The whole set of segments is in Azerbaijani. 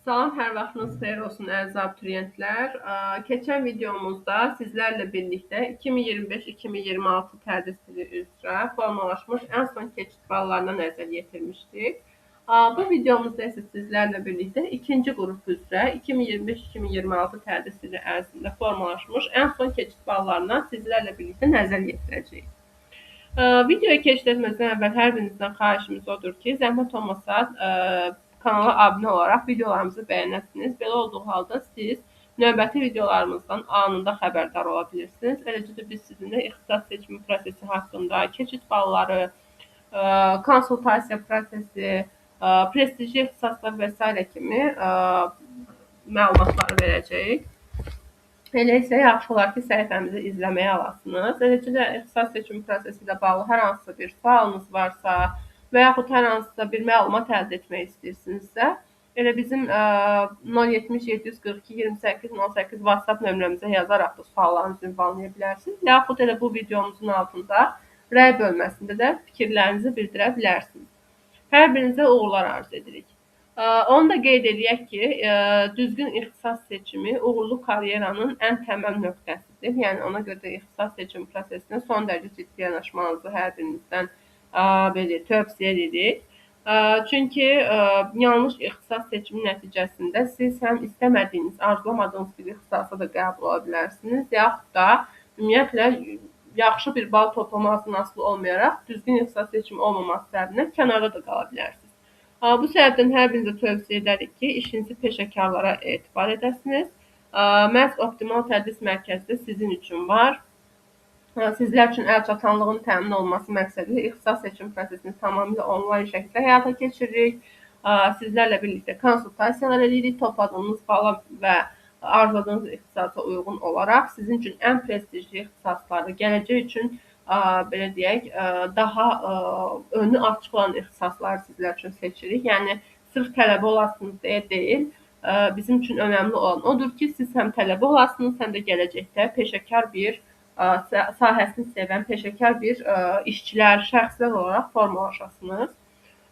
Salam, hər vaxtınız xeyir olsun əziz abituriyentlər. Keçən videomuzda sizlərlə birlikdə 2025-2026 tədris ili üzrə formalaşmış ən son keçid ballarına nəzər yetirmişdik. Bu videomuzda isə sizlərlə birlikdə ikinci qrup üzrə 2025-2026 tədris ili ərzində formalaşmış ən son keçid ballarına sizlərlə birlikdə nəzər yetirəcəyik. Videoya keçid etməzdən əvvəl hər birinizdən xahişimiz odur ki, zəhmət olmasa kanala abunə olaraq videolarımızı bəyənəsiniz. Belə olduğu halda siz növbəti videolarımızdan anında xəbərdar ola bilirsiniz. Eləcə də biz sizinlə ixtisas seçimi prosesi haqqında, keçid balları, konsultasiya prosesi, prestijli ixtisaslar və s. kimi məlumatları verəcəyik. Elə isə yaxşı olar ki, səhifəmizi izləməyə alasınız. Eləcə də ixtisas seçimi prosesi ilə bağlı hər hansısa bir sualınız varsa və yaxud hər hansısa bir məlumat əldə etmək istəyirsinizsə, elə bizim 070 742 28 08 WhatsApp nömrəmizə yazaraq da suallarınızı ünvanlaya bilərsiniz. Yaxud elə bu videomuzun altında rəy bölməsində də fikirlərinizi bildirə bilərsiniz. Hər birinizə uğurlar arzu edirik. Onu da qeyd edək ki, düzgün ixtisas seçimi uğurlu karyeranın ən təməl nöqtəsidir. Yəni ona görə də ixtisas seçimi prosesinə son dərəcə ciddi yanaşmanızı hər birinizdən belə tövsiyə edirik. Çünki yanlış ixtisas seçimi nəticəsində siz həm istəmədiyiniz, arzulamadığınız bir ixtisasa da qəbul ola bilərsiniz, yaxud da ümumiyyətlə yaxşı bir bal toplamasından asılı olmayaraq düzgün ixtisas seçimi olmaması səbəbindən kənarda da qala bilərsiniz. Bu səbəbdən hər birinizə tövsiyə edərik ki, işinizi peşəkarlara etibar edəsiniz. Məhz Optimal Tədris Mərkəzi də sizin üçün var. Sizlər üçün əlçatanlığın təmin olunması məqsədilə ixtisas seçim prosesini tamamilə onlayn şəkildə həyata keçiririk. Sizlərlə birlikdə konsultasiyalar edirik. Topladığınız bala və arzuladığınız ixtisasa uyğun olaraq sizin üçün ən prestijli ixtisasları, gələcək üçün belə deyək, daha önü açıq olan ixtisasları sizlər üçün seçirik. Yəni sırf tələbə olasınız deyə deyil. Bizim üçün önəmli olan odur ki, siz həm tələbə olasınız, həm də gələcəkdə peşəkar bir sahəsini sevən, peşəkar bir işçilər, şəxslər olaraq formalaşasınız.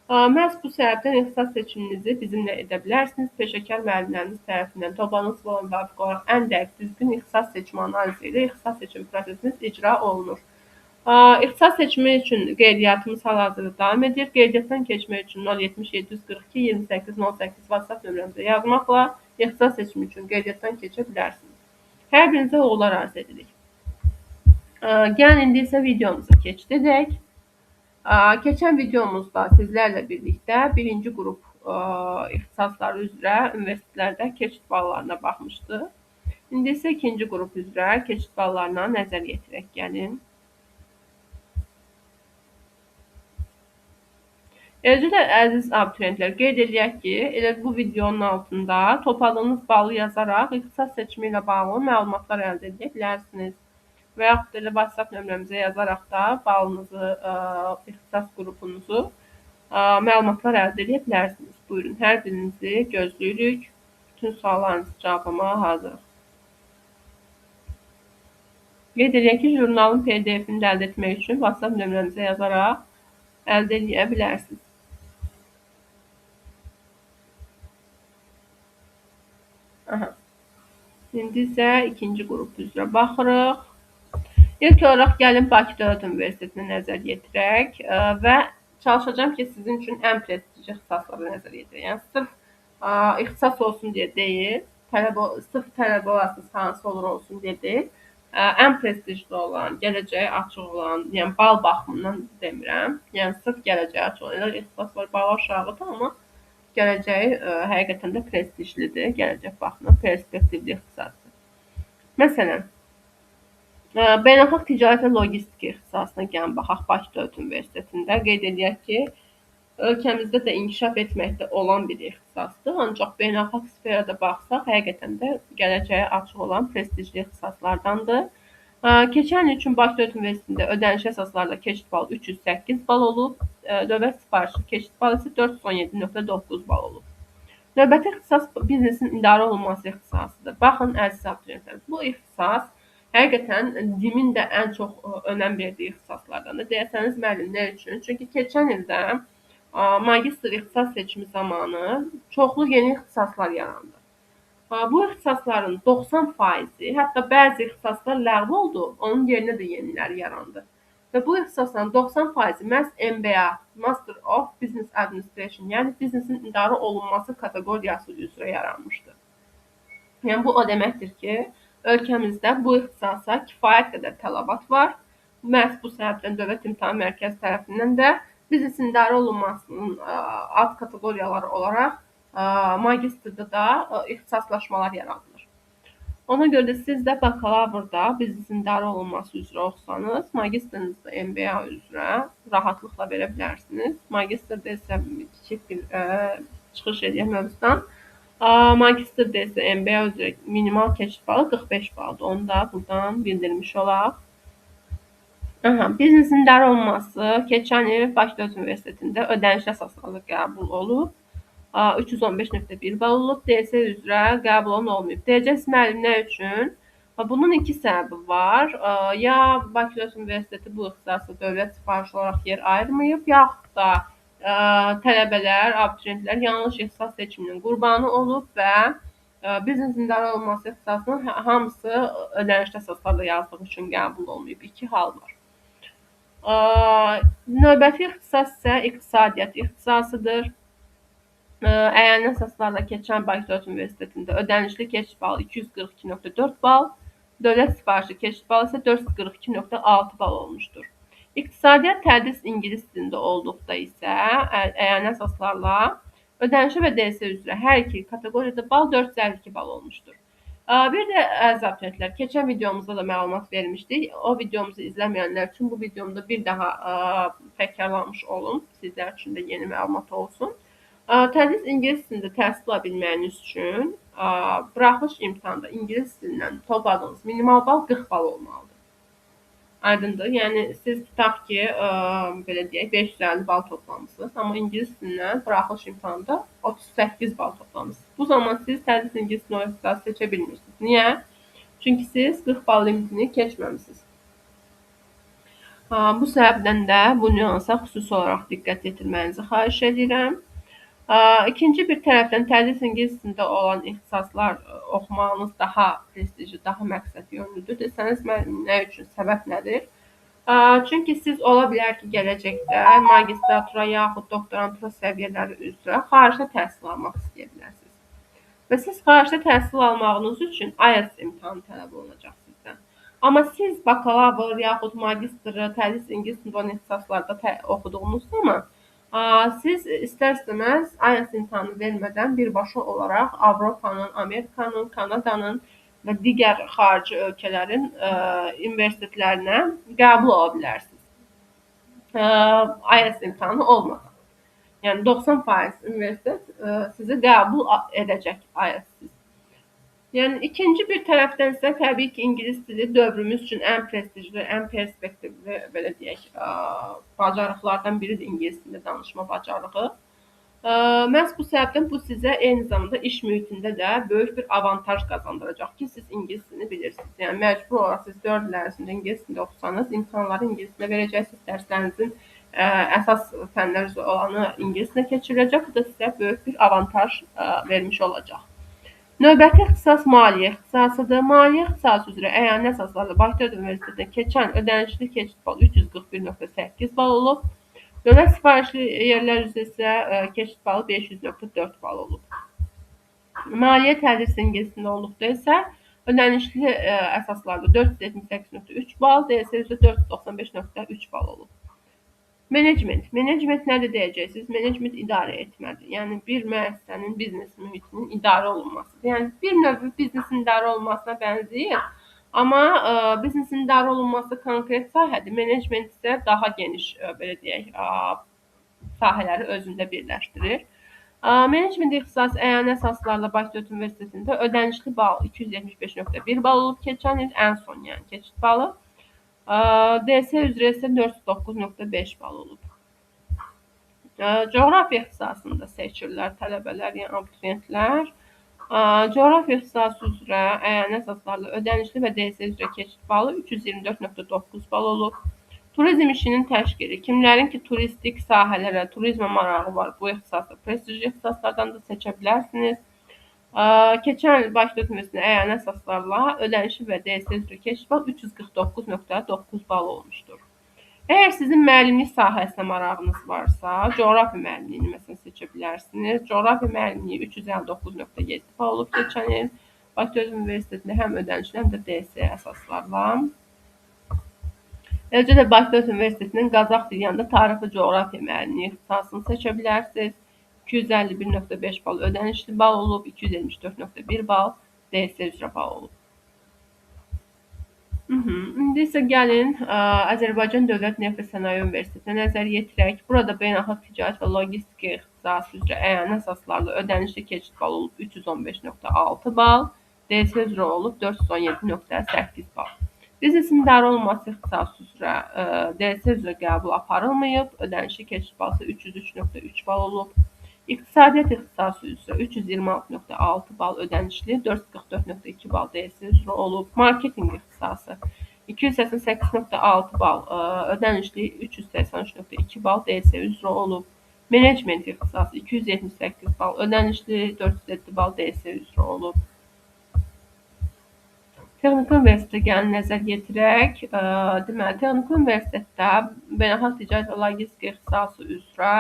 Məhz bu səbəbdən ixtisas seçiminizi bizimlə edə bilərsiniz. Peşəkar müəllimlərimiz tərəfindən topladığınız bala müvafiq olaraq ən dəqiq düzgün ixtisas seçimi analizi ilə ixtisas seçimi prosesiniz icra olunur. İxtisas seçimi üçün qeydiyyatımız hal-hazırda davam edir. Qeydiyyatdan keçmək üçün 070 742 28 08 WhatsApp nömrəmizə yazmaqla ixtisas seçimi üçün qeydiyyatdan keçə bilərsiniz. Hər birinizə uğurlar arzu edirik. Gəlin indi isə videomuza keçid edək. Keçən videomuzda sizlərlə birlikdə birinci qrup ixtisasları üzrə universitetlərdə keçid ballarına baxmışdıq. İndi isə ikinci qrup üzrə keçid ballarına nəzər yetirək. Gəlin. Eləcə də əziz abituriyentlər, qeyd edək ki, elə bu videonun altında topladığınız balı yazaraq ixtisas seçimi ilə bağlı məlumatlar əldə edə bilərsiniz. Və yaxud da WhatsApp nömrəmizə yazaraq da balınızı, ixtisas qrupunuzu məlumatlar əldə edə bilərsiniz. Buyurun, hər birinizi gözləyirik. Bütün suallarınızı cevablamağa hazırıq. Qeyd edək ki, jurnalın PDF-ini də əldə etmək üçün WhatsApp nömrəmizə yazaraq əldə edə bilərsiniz. İndi isə ikinci qrup üzrə baxırıq. İlk olaraq gəlin Bakı Dövlət Universitetinə nəzər yetirək və çalışacağım ki, sizin üçün ən prestijli ixtisaslara nəzər yetirək. Yəni, sırf ixtisas olsun deyə deyil, sırf tələbə olasınız, hansı olur olsun deyə deyil. Ən prestijli olan, gələcəyə açıq olan, yəni bal baxımından demirəm, yəni sırf gələcəyə açıq olan, ixtisaslar balı aşağıdır, amma gələcəyi həqiqətən də prestijlidir, gələcək baxımından perspektivli ixtisasdır. Məsələn, Beynəlxalq Ticarət və Logistika ixtisasına gəlin baxaq Bakı Dövlət Universitetində. Qeyd edək ki, ölkəmizdə də inkişaf etməkdə olan bir ixtisasdır. Ancaq beynəlxalq sferada baxsaq, həqiqətən də gələcəyə açıq olan prestijli ixtisaslardandır. Keçən il üçün Bakı Dövlət Universitetində ödənişli əsaslarla keçid balı 308 bal olub, dövlət sifarişli keçid balı isə 417.9 bal olub. Növbəti ixtisas biznesin idarə olunması ixtisasıdır. Baxın, əziz abituriyentlər, bu ixtisas həqiqətən DİM-in də ən çox önəm verdiyi ixtisaslardandır. Deyəsəniz müəllim, nə üçün? Çünki keçən ildə magistr ixtisas seçimi zamanı çoxlu yeni ixtisaslar yarandı. Bu ixtisasların 90%, hətta bəzi ixtisaslar ləğv oldu, onun yerinə də yeniləri yarandı. Və bu ixtisasların 90%-i məhz MBA, Master of Business Administration, yəni biznesin idarə olunması kateqoriyası üzrə yaranmışdır. Yəni bu o deməkdir ki, ölkəmizdə bu ixtisasa kifayət qədər tələbat var. Məhz bu səbəbdən Dövlət İmtahan Mərkəzi tərəfindən də biznesin idarə olunmasının alt kateqoriyaları olaraq magistrda da ixtisaslaşmalar yaradılır. Ona görə də siz də bakalavrda biznesin idarə olunması üzrə oxusanız, magistrınızda MBA üzrə rahatlıqla verə bilərsiniz. Magistrda isə kiçik bir çıxış edək mövzudan. Magistrda isə MBA üzrə minimal keçid balı 45 baldır. Onu da buradan bildirmiş olaq. Biznesin idarə olunması keçən il Bakı Dövlət Universitetində ödənişli əsaslarla qəbul olub. 315.1 bal olub. DS üzrə qəbul olunmayıb. Deyəcəksiniz müəllim nə üçün? Bunun iki səbəbi var. Ya Bakı Dövlət Universiteti bu ixtisasa dövlət sifarişi olaraq yer ayırmayıb, yaxud da tələbələr, abituriyentlər yanlış ixtisas seçiminin qurbanı olub və biznesin idarə olunması ixtisasının hamısı ödənişli əsaslarla yazdığı üçün qəbul olmayıb. İki hal var. Növbəti ixtisas isə iqtisadiyyat ixtisasıdır. Əyani əsaslarla keçən Bakı Dövlət Universitetində ödənişli keçid balı 242.4 bal, dövlət sifarişli keçid balı isə 442.6 bal olmuşdur. İqtisadiyyat tədris ingilis dilində olduqda isə əyani əsaslarla ödənişli və DS üzrə hər iki kateqoriyada bal 452 bal olmuşdur. Bir də əziz abituriyentlər, keçən videomuzda da məlumat vermişdik. O videomuzu izləməyənlər üçün bu videomda bir daha təkrarlamış olum. Sizlər üçün də yeni məlumat olsun. Tədris ingilis dilində təhsil ala bilməyiniz üçün buraxılış imtahanda ingilis dilindən topladığınız minimal bal 40 bal olmalıdır. Aydındır. Yəni siz tutaq ki, belə deyək, 550 bal toplamısınız, amma ingilis dilindən buraxılış imtahanda 38 bal toplamısınız. Bu zaman siz tədris ingilis dili ixtisası seçə bilmirsiniz. Niyə? Çünki siz 40 bal limitini keçməmisiniz. Bu səbəbdən də bu nüansa xüsusi olaraq diqqət yetirməyinizi xahiş edirəm. İkinci bir tərəfdən tədris ingilis dilində olan ixtisaslar oxumağınız daha prestijli, daha məqsəd yönlüdür desəniz, nə üçün, səbəb nədir? Çünki siz ola bilər ki, gələcəkdə magistratura yaxud doktorantura səviyyələri üzrə xaricdə təhsil almaq istəyə bilərsiniz. Və siz xaricdə təhsil almağınız üçün IELTS imtahanı tələb olunacaq sizdən. Amma siz bakalavr yaxud magistr tədris ingilis dilində olan ixtisaslarda oxuduğunuz zaman siz istər-istəməz IELTS imtahanı vermədən birbaşa olaraq Avropanın, Amerikanın, Kanadanın və digər xarici ölkələrin universitetlərinə qəbul ola bilərsiniz. IELTS imtahanı olmadan. Yəni 90% universitet sizi qəbul edəcək IELTS-siz. Yəni ikinci bir tərəfdən isə təbii ki, ingilis dili dövrümüz üçün ən prestijli, ən perspektivli, belə deyək, bacarıqlardan biridir ingilis dilində danışma bacarığı. Məhz bu səbəbdən bu sizə eyni zamanda iş mühitində də böyük bir avantaj qazandıracaq ki, siz ingilis dilini bilirsiniz. Yəni məcbur olaraq siz 4 il ərzində ingilis dilində oxusanız, imtahanları ingilis dilində verəcəksiniz, dərslərinizin əsas fənlər üzrə olanı ingilis dilində keçiriləcək. Bu da sizə böyük bir avantaj vermiş olacaq. Növbəti ixtisas maliyyə ixtisasıdır. Maliyyə ixtisası üzrə əyani əsaslarla Bakı Dövlət Universitetində keçən ödənişli keçid balı 341.8 bal olub. Dövlət sifarişli yerlər üzrə isə keçid balı 500.4 bal olub. Maliyyə tədris ingilis dilində olduqda isə ödənişli əsaslarda 478.3 bal, DS üzrə 495.3 bal olub. Menecment. Menecment nədir deyəcəksiniz? Menecment idarə etmədir. Yəni bir müəssisənin biznes mühitinin idarə olunmasıdır. Yəni bir növ biznesin idarə olunmasına bənzəyir. Amma biznesin idarə olunması konkret sahədir. Menecment isə daha geniş, belə deyək, sahələri özündə birləşdirir. Menecment ixtisası əyani əsaslarla Bakı Dövlət Universitetində ödənişli bal 275.1 bal olub keçən il, ən son yəni keçid balı. DS üzrə isə 409.5 bal olub. Coğrafiya ixtisasında seçirlər tələbələr, yəni abituriyentlər. Coğrafiya ixtisası üzrə əyani əsaslarla ödənişli və DS üzrə keçid balı 324.9 bal olub. Turizm işinin təşkili. Kimlərin ki, turistik sahələrə, turizmə marağı var, bu ixtisası prestijli ixtisaslardan da seçə bilərsiniz. Keçən il Bakı Dövlət Universitetində əyani əsaslarla ödənişli və DSS üzrə keçid bal 349,9 bal olmuşdur. Əgər sizin müəllimlik sahəsinə marağınız varsa, coğrafiya müəllimliyini məsələn seçə bilərsiniz. Coğrafiya müəllimliyi 359,7 bal olub keçən il. Bakı Dövlət Universitetində həm ödənişli, həm də DS əsaslarla. Eləcə də Bakı Dövlət Universitetinin Qazax dili yanında tarix və coğrafiya müəllimliyi ixtisasını seçə bilərsiniz. 251,5 bal ödənişli bal olub, 274,1 bal DS üzrə bal olub. İndi isə gəlin Azərbaycan Dövlət Neft və Sənaye Universitetinə nəzər yetirək. Burada beynəlxalq ticarət və logistika ixtisası üzrə əyani əsaslarla ödənişli keçid bal olub 315,6 bal, DS üzrə olub 417,8 bal. Biznesin idarə olunması ixtisası üzrə DS üzrə qəbul aparılmayıb, ödənişli keçid balı isə 303,3 bal olub. İqtisadiyyat ixtisası üzrə 326,6 bal ödənişli, 444,2 bal DS üzrə olub. Marketinq ixtisası 288,6 bal ödənişli, 383,2 bal DS üzrə olub. Menecment ixtisası 278 bal ödənişli, 407 bal DS üzrə olub. Texniki universitetə gəlin nəzər yetirək. Deməli, Texniki universitetdə beynəlxalq ticarət və logistika ixtisası üzrə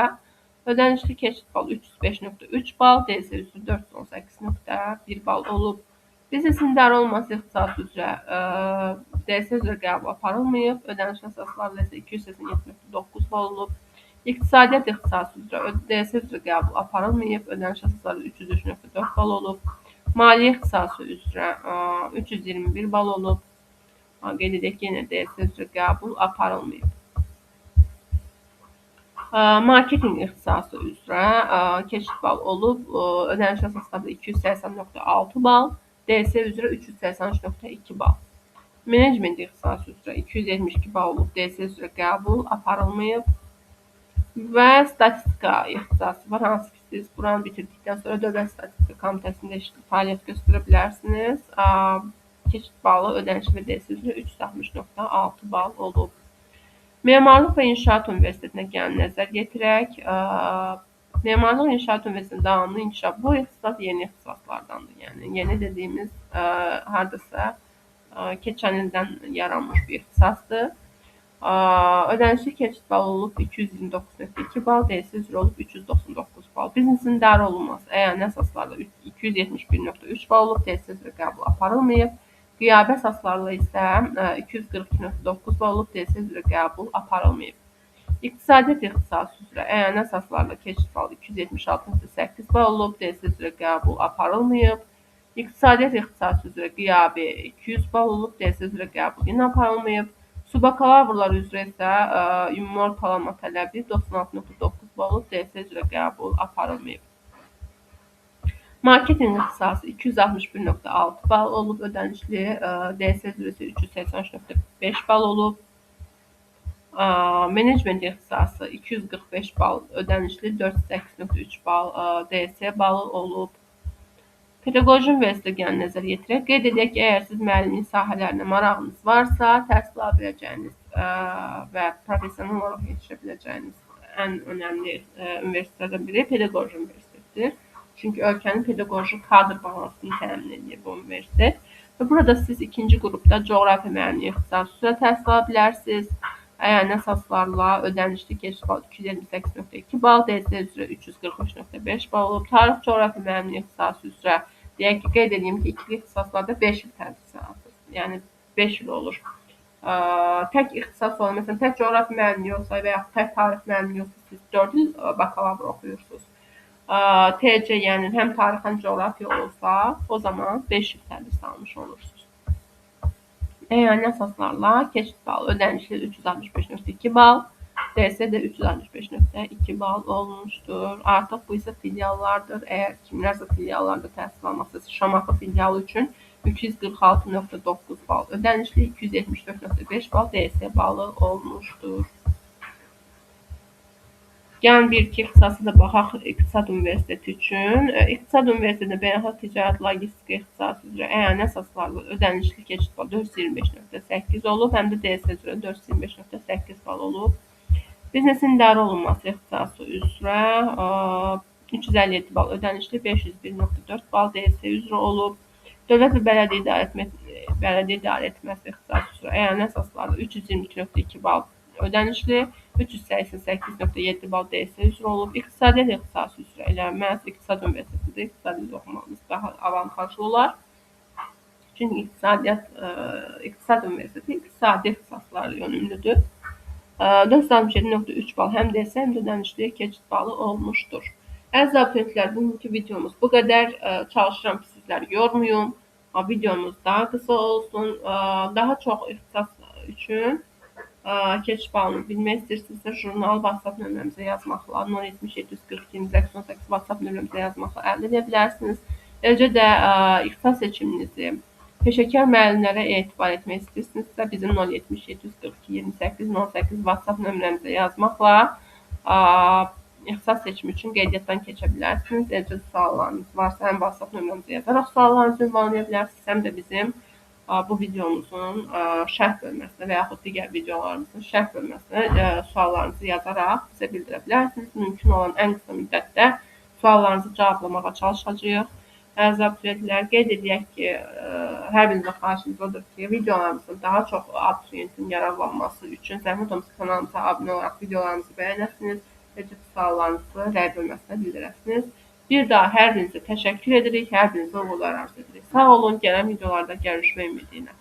ödənişli keçid balı 305,3 bal, DS üzrə 418,1 bal olub. Biznesin idarə olunması ixtisası üzrə DS üzrə qəbul aparılmayıb, ödənişli əsaslarla isə 287,9 bal olub. İqtisadiyyat ixtisası üzrə DS üzrə qəbul aparılmayıb, ödənişli əsaslarla 303,4 bal olub. Maliyyə ixtisası üzrə 321 bal olub. Qeyd edək ki, yenə DS üzrə qəbul aparılmayıb. Marketinq ixtisası üzrə keçid bal olub. Ödənişli əsaslarla 280,6 bal, DS üzrə 383,2 bal. Menecment ixtisası üzrə 272 bal olub. DS üzrə qəbul aparılmayıb. Və statistika ixtisası var, hansı ki, siz buranı bitirdikdən sonra Dövlət Statistika Komitəsində fəaliyyət göstərə bilərsiniz. Keçid balı ödənişli və DS üzrə 360,6 bal olub. Memarlıq və İnşaat Universitetinə gəlin nəzər yetirək. Memarlıq İnşaat Universitetinin davamlı inkişafı bu ixtisas yeni ixtisaslardandır. Yəni yeni dediyimiz hardasa keçən ildən yaranmış bir ixtisasdır. Ödənişli keçid balı olub 229,2 bal, DS üzrə olub 399 bal. Biznesin idarə olunması əyani əsaslarla 271,3 bal olub, DS üzrə qəbul aparılmayıb. Qiyabi əsaslarla isə 242,9 bal olub, DS üzrə qəbul aparılmayıb. İqtisadiyyat ixtisası üzrə əyani əsaslarla keçid balı 276,8 bal olub, DS üzrə qəbul aparılmayıb. İqtisadiyyat ixtisası üzrə qiyabi 200 bal olub, DS üzrə qəbul yenə aparılmayıb. Subakalavrlar üzrə isə ümumi ortalama tələbi 96,9 bal olub, DS üzrə qəbul aparılmayıb. Marketinq ixtisası 261,6 bal olub, ödənişli, DS üzrə isə 383,5 bal olub. Menecment ixtisası 245 bal, ödənişli 408,3 bal, DS balı olub. Pedaqoji universitetə gəlin nəzər yetirək. Qeyd edək ki, əgər siz müəllimlik sahələrinə marağınız varsa, təhsil ala biləcəyiniz və professional olaraq yetişə biləcəyiniz ən önəmli universitetlərdən biri Pedaqoji universitetidir. Çünki ölkənin pedaqoji kadr balansını təmin edir bu universitet. Və burada siz ikinci qrupda coğrafiya müəllimliyi ixtisası üzrə təhsil ala bilərsiniz. Əyani əsaslarla ödənişli keçid balı 228,2 bal, DS üzrə 343,5 bal olub. Tarix coğrafiya müəllimliyi ixtisası üzrə deyək ki, qeyd edeyim ki, ikili ixtisaslarda 5 il tədris alırsınız. Yəni 5 il olur. Tək ixtisas olan, məsələn, tək coğrafiya müəllimliyi olsa və yaxud tək tarix müəllimliyi olsa, siz 4 il bakalavr oxuyursunuz. TC, yəni həm tarix, həm coğrafiya olsa, o zaman 5 il tədris almış olursunuz. Əyani əsaslarla keçid balı ödənişli 365,2 bal, DS də 365,2 bal olmuşdur. Artıq bu isə filiallardır. Əgər kimlərsə filiallarda təhsil almaqsa, Şamaxı filialı üçün 246,9 bal ödənişli, 274,5 bal DS balı olmuşdur. Gəlin bir-iki ixtisası da baxaq İqtisad Universiteti üçün. İqtisad Universitetində Beynəlxalq Ticarət Logistika ixtisası üzrə əyani əsaslarla ödənişli keçid balı 425.8 olub, həm də DS üzrə 425.8 bal olub. Biznesin idarə olunması ixtisası üzrə 357 bal ödənişli, 501.4 bal DS üzrə olub. Dövlət və bələdiyyə idarə etməsi ixtisası üzrə əyani əsaslarla 322.2 bal ödənişli, 388.7 bal DS üzrə olub. İqtisadiyyat ixtisası üzrə elə məhz İqtisad Universitetində iqtisadiyyat oxumağınız daha avantajlı olar. Çünki İqtisad Universiteti iqtisadi ixtisaslarla yönümlüdür. 467.3 bal həm DS, həm də ödənişli keçid balı olmuşdur. Əziz abituriyentlər, bugünkü videomuz bu qədər. Çalışıram ki, sizləri yormayım. Videomuz daha qısa olsun. Daha çox ixtisas üçün keçid balını bilmək istəyirsinizsə, jurnal WhatsApp nömrəmizə yazmaqla 070 742 2818 WhatsApp nömrəmizə yazmaqla əldə edə bilərsiniz. Eləcə də ixtisas seçiminizi peşəkar müəllimlərə etibar etmək istəyirsinizsə, bizim 070 742 2818 WhatsApp nömrəmizə yazmaqla ixtisas seçimi üçün qeydiyyatdan keçə bilərsiniz. Eləcə suallarınız varsa, həm WhatsApp nömrəmizə yazaraq suallarınızı ünvanlaya bilərsiniz, həm də bizim bu videomuzun şərh bölməsinə və yaxud digər videolarımızın şərh bölməsinə suallarınızı yazaraq bizə bildirə bilərsiniz. Mümkün olan ən qısa müddətdə suallarınızı cavablamağa çalışacağıq. Əziz abituriyentlər, qeyd edək ki, hər birinizə xahişimiz odur ki, videolarımızın daha çox abituriyentin yararlanması üçün zəhmət olmasa kanalımıza abunə olaraq videolarımızı bəyənəsiniz, necə suallarınızı rəy bölməsinə bildirəsiniz. Bir daha hər birinizə təşəkkür edirik, hər birinizə uğurlar arzu edirik. Sağ olun, gələn videolarda görüşmək ümidi ilə.